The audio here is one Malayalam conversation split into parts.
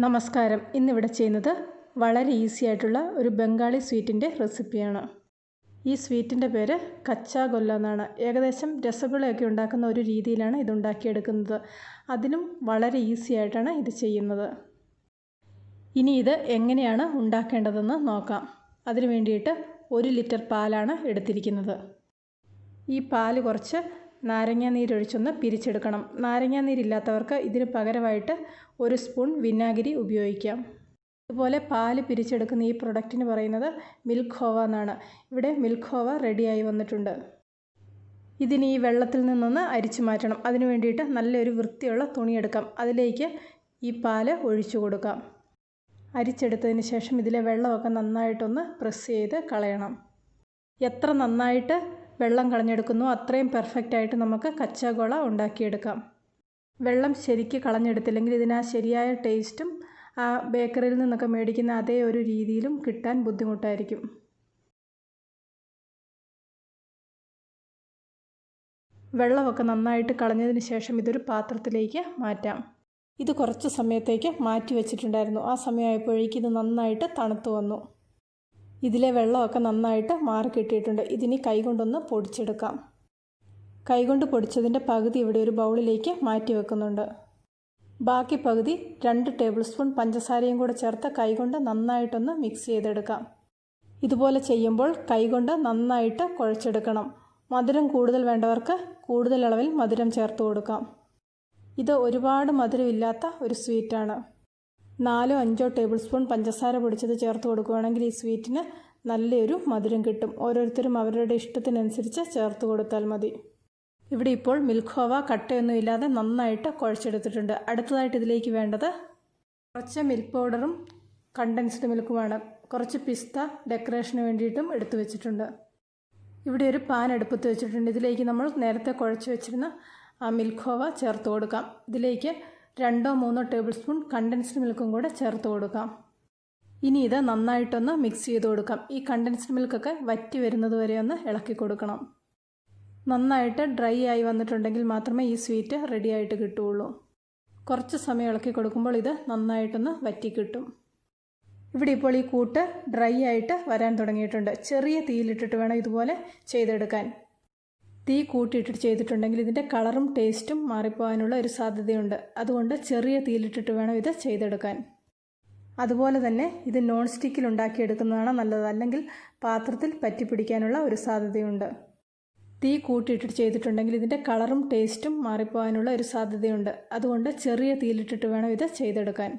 നമസ്കാരം. ഇന്നിവിടെ ചെയ്യുന്നത് വളരെ ഈസി ആയിട്ടുള്ള ഒരു ബംഗാളി സ്വീറ്റിൻ്റെ റെസിപ്പിയാണ്. ഈ സ്വീറ്റിൻ്റെ പേര് കച്ച ഗൊല്ല എന്നാണ്. ഏകദേശം രസഗുളയൊക്കെ ഉണ്ടാക്കുന്ന ഒരു രീതിയിലാണ് ഇത് ഉണ്ടാക്കിയെടുക്കുന്നത്. അതിനും വളരെ ഈസി ആയിട്ടാണ് ഇത് ചെയ്യുന്നത്. ഇനി ഇത് എങ്ങനെയാണ് ഉണ്ടാക്കേണ്ടതെന്ന് നോക്കാം. അതിനു വേണ്ടിയിട്ട് 1 ലിറ്റർ പാലാണ് എടുത്തിരിക്കുന്നത്. ഈ പാല് കുറച്ച് നാരങ്ങാനീരൊഴിച്ചൊന്ന് പിരിച്ചെടുക്കണം. നാരങ്ങാനീരില്ലാത്തവർക്ക് ഇതിന് പകരമായിട്ട് 1 സ്പൂൺ വിനാഗിരി ഉപയോഗിക്കാം. അതുപോലെ പാല് പിരിച്ചെടുക്കുന്ന ഈ പ്രൊഡക്റ്റിന് പറയുന്നത് മിൽക്ക് ഖോവ എന്നാണ്. ഇവിടെ മിൽക്ക് ഖോവ റെഡിയായി വന്നിട്ടുണ്ട്. ഇതിന് ഈ വെള്ളത്തിൽ നിന്നൊന്ന് അരിച്ചു മാറ്റണം. അതിനു വേണ്ടിയിട്ട് നല്ലൊരു വൃത്തിയുള്ള തുണിയെടുക്കാം. അതിലേക്ക് ഈ പാല് ഒഴിച്ചു കൊടുക്കാം. അരിച്ചെടുത്തതിന് ശേഷം ഇതിലെ വെള്ളമൊക്കെ നന്നായിട്ടൊന്ന് പ്രസ് ചെയ്ത് കളയണം. എത്ര നന്നായിട്ട് വെള്ളം കളഞ്ഞെടുക്കുന്നു അത്രയും പെർഫെക്റ്റായിട്ട് നമുക്ക് കച്ച ഗോള ഉണ്ടാക്കിയെടുക്കാം. വെള്ളം ശരിക്ക് കളഞ്ഞെടുത്തില്ലെങ്കിൽ ഇതിന് ആ ശരിയായ ടേസ്റ്റും ആ ബേക്കറിയിൽ നിന്നൊക്കെ മേടിക്കുന്ന അതേ ഒരു രീതിയിലും കിട്ടാൻ ബുദ്ധിമുട്ടായിരിക്കും. വെള്ളമൊക്കെ നന്നായിട്ട് കളഞ്ഞതിന് ശേഷം ഇതൊരു പാത്രത്തിലേക്ക് മാറ്റാം. ഇത് കുറച്ച് സമയത്തേക്ക് മാറ്റി വെച്ചിട്ടുണ്ടായിരുന്നു. ആ സമയമായപ്പോഴേക്കും ഇത് നന്നായിട്ട് തണുത്തു വന്നു. ഇതിലെ വെള്ളമൊക്കെ നന്നായിട്ട് മാറി കിട്ടിയിട്ടുണ്ട്. ഇതിനി കൈകൊണ്ടൊന്ന് പൊടിച്ചെടുക്കാം. കൈകൊണ്ട് പൊടിച്ചതിൻ്റെ പകുതി ഇവിടെ ഒരു ബൗളിലേക്ക് മാറ്റി വെക്കുന്നുണ്ട്. ബാക്കി പകുതി 2 ടേബിൾ സ്പൂൺ പഞ്ചസാരയും കൂടെ ചേർത്ത് കൈകൊണ്ട് നന്നായിട്ടൊന്ന് മിക്സ് ചെയ്തെടുക്കാം. ഇതുപോലെ ചെയ്യുമ്പോൾ കൈകൊണ്ട് നന്നായിട്ട് കുഴച്ചെടുക്കണം. മധുരം കൂടുതൽ വേണ്ടവർക്ക് കൂടുതൽ അളവിൽ മധുരം ചേർത്ത് കൊടുക്കാം. ഇത് ഒരുപാട് മധുരമില്ലാത്ത ഒരു സ്വീറ്റാണ്. 4-5 ടേബിൾ സ്പൂൺ പഞ്ചസാര പൊടിച്ചത് ചേർത്ത് കൊടുക്കുകയാണെങ്കിൽ ഈ സ്വീറ്റിന് നല്ലൊരു മധുരം കിട്ടും. ഓരോരുത്തരും അവരുടെ ഇഷ്ടത്തിനനുസരിച്ച് ചേർത്ത് കൊടുത്താൽ മതി. ഇവിടെ ഇപ്പോൾ മിൽക്ക് ഖോവ കട്ടയൊന്നുമില്ലാതെ നന്നായിട്ട് കുഴച്ചെടുത്തിട്ടുണ്ട്. അടുത്തതായിട്ട് ഇതിലേക്ക് വേണ്ടത് കുറച്ച് മിൽക്ക് പൗഡറും കണ്ടൻസ്ഡ് മിൽക്കുമാണ്. കുറച്ച് പിസ്ത ഡെക്കറേഷന് വേണ്ടിയിട്ടും എടുത്തു വെച്ചിട്ടുണ്ട്. ഇവിടെ ഒരു പാൻ അടുപ്പത്ത് വെച്ചിട്ടുണ്ട്. ഇതിലേക്ക് നമ്മൾ നേരത്തെ കുഴച്ച് വെച്ചിരുന്ന ആ മിൽക്ക് ഖോവ ചേർത്ത് കൊടുക്കാം. ഇതിലേക്ക് 2-3 ടേബിൾ സ്പൂൺ കണ്ടൻസ്ഡ് മിൽക്കും കൂടെ ചേർത്ത് കൊടുക്കാം. ഇനി ഇത് നന്നായിട്ടൊന്ന് മിക്സ് ചെയ്ത് കൊടുക്കാം. ഈ കണ്ടൻസ്ഡ് മിൽക്കൊക്കെ വറ്റി വരുന്നത് വരെ ഒന്ന് ഇളക്കി കൊടുക്കണം. നന്നായിട്ട് ഡ്രൈ ആയി വന്നിട്ടുണ്ടെങ്കിൽ മാത്രമേ ഈ സ്വീറ്റ് റെഡി ആയിട്ട് കിട്ടുകയുള്ളൂ. കുറച്ച് സമയം ഇളക്കി കൊടുക്കുമ്പോൾ ഇത് നന്നായിട്ടൊന്ന് വറ്റി കിട്ടും. ഇവിടെ ഇപ്പോൾ ഈ കൂട്ട് ഡ്രൈ ആയിട്ട് വരാൻ തുടങ്ങിയിട്ടുണ്ട്. ചെറിയ തീയിലിട്ടിട്ട് വേണം ഇതുപോലെ ചെയ്തെടുക്കാൻ. തീ കൂട്ടിയിട്ടിട്ട് ചെയ്തിട്ടുണ്ടെങ്കിൽ ഇതിൻ്റെ കളറും ടേസ്റ്റും മാറിപ്പോകാനുള്ള ഒരു സാധ്യതയുണ്ട്. അതുകൊണ്ട് ചെറിയ തീയിലിട്ടിട്ട് വേണം ഇത് ചെയ്തെടുക്കാൻ. അതുപോലെ തന്നെ ഇത് നോൺ സ്റ്റിക്കിൽ ഉണ്ടാക്കിയെടുക്കുന്നതാണ് നല്ലത്. അല്ലെങ്കിൽ പാത്രത്തിൽ പറ്റിപ്പിടിക്കാനുള്ള ഒരു സാധ്യതയുണ്ട്. തീ കൂട്ടിയിട്ടിട്ട് ചെയ്തിട്ടുണ്ടെങ്കിൽ ഇതിൻ്റെ കളറും ടേസ്റ്റും മാറിപ്പോകാനുള്ള ഒരു സാധ്യതയുണ്ട്. അതുകൊണ്ട് ചെറിയ തീയിലിട്ടിട്ട് വേണം ഇത് ചെയ്തെടുക്കാൻ.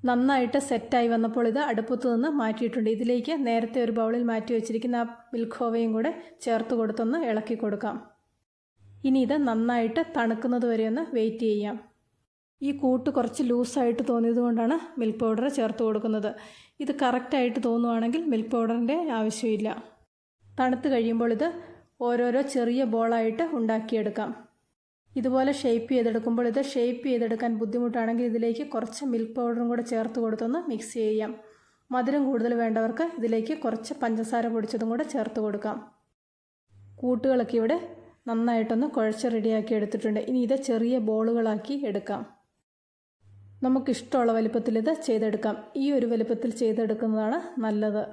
നന്നായിട്ട് സെറ്റായി വന്നപ്പോൾ ഇത് അടുപ്പത്ത് നിന്ന് മാറ്റിയിട്ടുണ്ട്. ഇതിലേക്ക് നേരത്തെ ഒരു ബൗളിൽ മാറ്റി വെച്ചിരിക്കുന്ന ആ മിൽക്ക് ഖോവയും കൂടെ ചേർത്ത് കൊടുത്തൊന്ന് ഇളക്കി കൊടുക്കാം. ഇനി ഇത് നന്നായിട്ട് തണുക്കുന്നത് വരെ ഒന്ന് വെയിറ്റ് ചെയ്യാം. ഈ കൂട്ട് കുറച്ച് ലൂസായിട്ട് തോന്നിയത് കൊണ്ടാണ് മിൽക്ക് പൗഡർ ചേർത്ത് കൊടുക്കുന്നത്. ഇത് കറക്റ്റായിട്ട് തോന്നുവാണെങ്കിൽ മിൽക്ക് പൗഡറിൻ്റെ ആവശ്യമില്ല. തണുത്ത് കഴിയുമ്പോൾ ഇത് ഓരോരോ ചെറിയ ബോളായിട്ട് ഉണ്ടാക്കിയെടുക്കാം. ഇതുപോലെ ഷേപ്പ് ചെയ്തെടുക്കുമ്പോൾ ഇത് ഷേപ്പ് ചെയ്തെടുക്കാൻ ബുദ്ധിമുട്ടാണെങ്കിൽ ഇതിലേക്ക് കുറച്ച് മിൽക്ക് പൗഡറും കൂടെ ചേർത്ത് കൊടുത്തൊന്ന് മിക്സ് ചെയ്യാം. മധുരം കൂടുതൽ വേണ്ടവർക്ക് ഇതിലേക്ക് കുറച്ച് പഞ്ചസാര പൊടിച്ചതും കൂടെ ചേർത്ത് കൊടുക്കാം. കൂട്ടുകളൊക്കെ ഇവിടെ നന്നായിട്ടൊന്ന് കുഴച്ച് റെഡിയാക്കി എടുത്തിട്ടുണ്ട്. ഇനി ഇത് ചെറിയ ബോളുകളാക്കി എടുക്കാം. നമുക്കിഷ്ടമുള്ള വലിപ്പത്തിൽ ഇത് ചെയ്തെടുക്കാം. ഈ ഒരു വലിപ്പത്തിൽ ചെയ്തെടുക്കുന്നതാണ് നല്ലത്.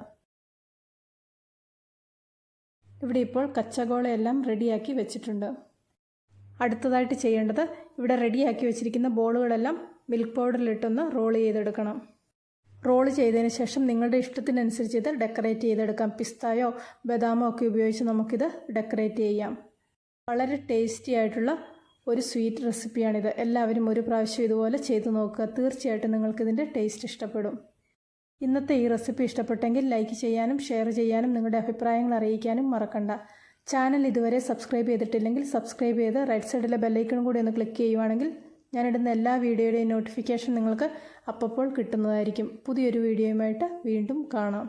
ഇവിടെ ഇപ്പോൾ കച്ചഗോളയെല്ലാം റെഡിയാക്കി വെച്ചിട്ടുണ്ട്. അടുത്തതായിട്ട് ചെയ്യേണ്ടത് ഇവിടെ റെഡിയാക്കി വെച്ചിരിക്കുന്ന ബോളുകളെല്ലാം മിൽക്ക് പൗഡറിലിട്ടൊന്ന് റോൾ ചെയ്തെടുക്കണം. റോൾ ചെയ്തതിന് ശേഷം നിങ്ങളുടെ ഇഷ്ടത്തിനനുസരിച്ച് ഇത് ഡെക്കറേറ്റ് ചെയ്തെടുക്കാം. പിസ്തായോ ബദാമോ ഒക്കെ ഉപയോഗിച്ച് നമുക്കിത് ഡെക്കറേറ്റ് ചെയ്യാം. വളരെ ടേസ്റ്റി ആയിട്ടുള്ള ഒരു സ്വീറ്റ് റെസിപ്പിയാണിത്. എല്ലാവരും ഒരു പ്രാവശ്യം ഇതുപോലെ ചെയ്തു നോക്കുക. തീർച്ചയായിട്ടും നിങ്ങൾക്കിതിൻ്റെ ടേസ്റ്റ് ഇഷ്ടപ്പെടും. ഇന്നത്തെ ഈ റെസിപ്പി ഇഷ്ടപ്പെട്ടെങ്കിൽ ലൈക്ക് ചെയ്യാനും ഷെയർ ചെയ്യാനും നിങ്ങളുടെ അഭിപ്രായങ്ങൾ അറിയിക്കാനും മറക്കണ്ട. ചാനൽ ഇതുവരെ സബ്സ്ക്രൈബ് ചെയ്തിട്ടില്ലെങ്കിൽ സബ്സ്ക്രൈബ് ചെയ്ത് റൈറ്റ് സൈഡിലെ ബെല്ലൈക്കണും കൂടി ഒന്ന് ക്ലിക്ക് ചെയ്യുവാണെങ്കിൽ ഞാനിടുന്ന എല്ലാ വീഡിയോയുടെയും നോട്ടിഫിക്കേഷൻ നിങ്ങൾക്ക് അപ്പോൾ കിട്ടുന്നതായിരിക്കും. പുതിയൊരു വീഡിയോയുമായിട്ട് വീണ്ടും കാണാം.